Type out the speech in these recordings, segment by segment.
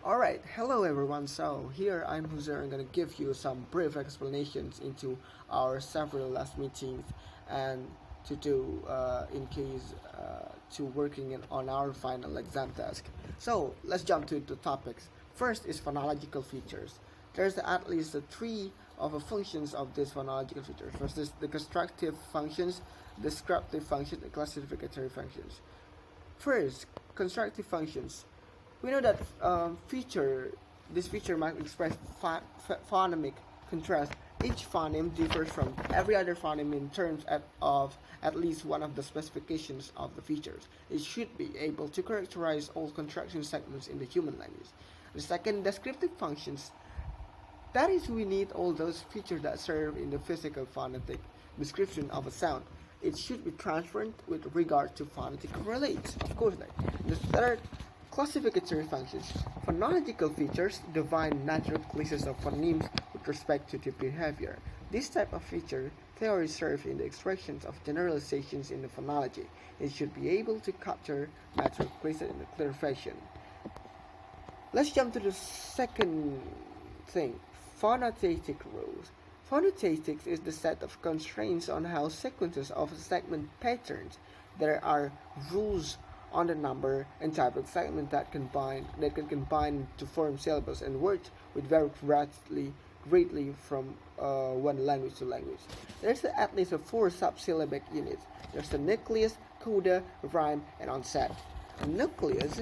Alright, hello everyone. So here I'm HUZAIRON. I'm gonna give you some brief explanations into our several last meetings and to do in case to working on our final exam task. So let's jump to the topics. First is phonological features. There's at least three of the functions of these phonological features. First is the constructive functions, descriptive functions, and classificatory functions. First, constructive functions. We know that this feature might express phonemic contrast. Each phoneme differs from every other phoneme in terms of at least one of the specifications of the features. It should be able to characterize all contraction segments in the human language. The second, descriptive functions. That is, we need all those features that serve in the physical phonetic description of a sound. It should be transparent with regard to phonetic relates. Of course, the third, classificatory functions. Phonological features define natural classes of phonemes with respect to their behavior. This type of feature theory serves in the expressions of generalizations in the phonology. It should be able to capture natural classes in a clear fashion. Let's jump to the second thing, phonotatic rules. Phonotatics is the set of constraints on how sequences of segment patterns. There are rules on the number and type of segment that can combine to form syllables and words which vary greatly from one language to language. There's at least four subsyllabic units. There's the nucleus, coda, rhyme, and onset. A nucleus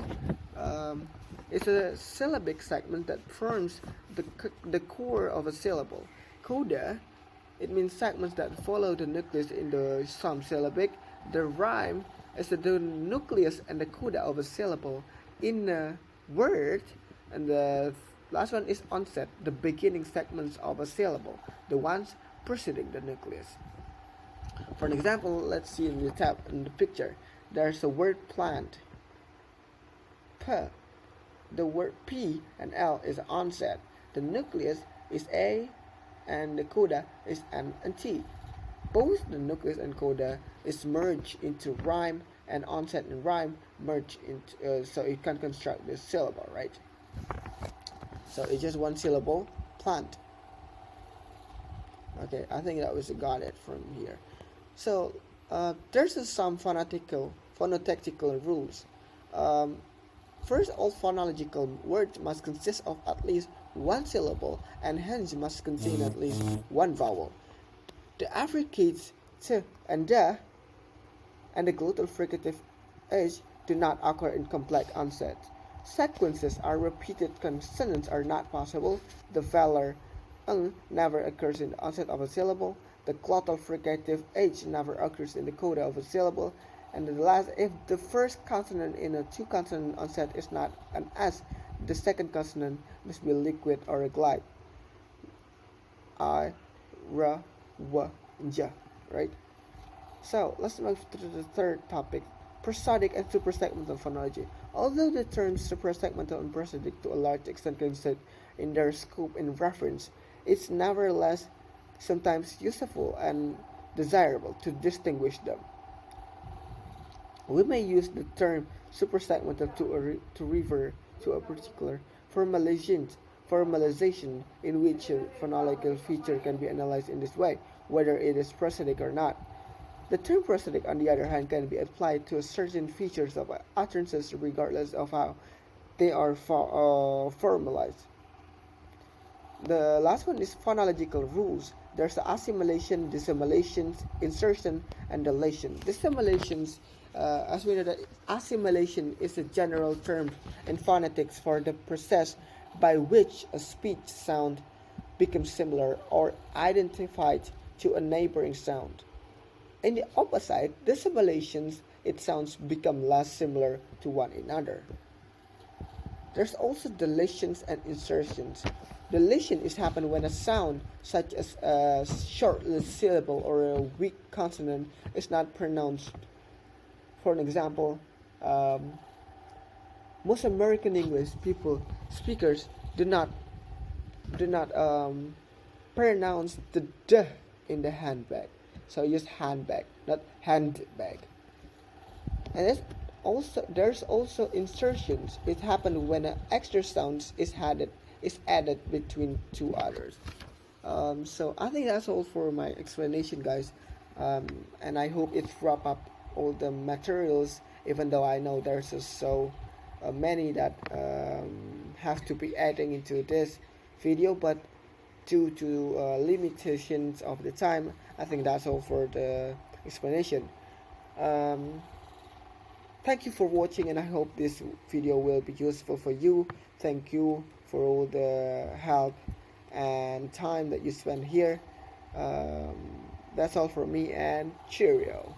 is a syllabic segment that forms the core of a syllable. Coda, it means segments that follow the nucleus in the some syllabic. The rhyme is the nucleus and the coda of a syllable in a word. And the last one is onset, the beginning segments of a syllable, the ones preceding the nucleus. For an example, let's see in the picture. There's a word plant. P. The word P and L is onset. The nucleus is A and the coda is N and T. Both the nucleus and coda is merged into rhyme, and onset and rhyme merge into so it can construct this syllable, right? So it's just one syllable, plant. Okay, I think that was got it from here. So there's some phonotactical rules. First, all phonological words must consist of at least one syllable and hence must contain at least one vowel. The affricates t and the and the glottal fricative h do not occur in complex onset. Sequences are repeated consonants are not possible. The vowel never occurs in the onset of a syllable. The glottal fricative h never occurs in the coda of a syllable. And the last, if the first consonant in a two-consonant onset is not an S, the second consonant must be liquid or a glide. I, R, W, J, right? So let's move to the third topic, prosodic and suprasegmental phonology. Although the terms suprasegmental and prosodic to a large extent coincide in their scope and reference, it's nevertheless sometimes useful and desirable to distinguish them. We may use the term suprasegmental to refer to a particular formalization in which a phonological feature can be analyzed in this way, whether it is prosodic or not. The term prosodic, on the other hand, can be applied to certain features of utterances regardless of how they are formalized. The last one is phonological rules. There's the assimilation, dissimilation, insertion, and deletion. Dissimulations, as we know that assimilation is a general term in phonetics for the process by which a speech sound becomes similar or identified to a neighboring sound. In the opposite, dissimulations, its sounds become less similar to one another. There's also deletions and insertions. Deletion is happen when a sound, such as a short syllable or a weak consonant, is not pronounced. For an example, most American English speakers do not pronounce the d in the handbag. So use handbag, not handbag. And also there's also insertions. It happened when an extra sound is added between two others. So I think that's all for my explanation, guys. And I hope it wrap up all the materials, even though I know there's just so many that have to be adding into this video, but due to limitations of the time, I think that's all for the explanation. Um, Thank you for watching, and I hope this video will be useful for you. Thank you for all the help and time that you spent here. That's all for me, and cheerio.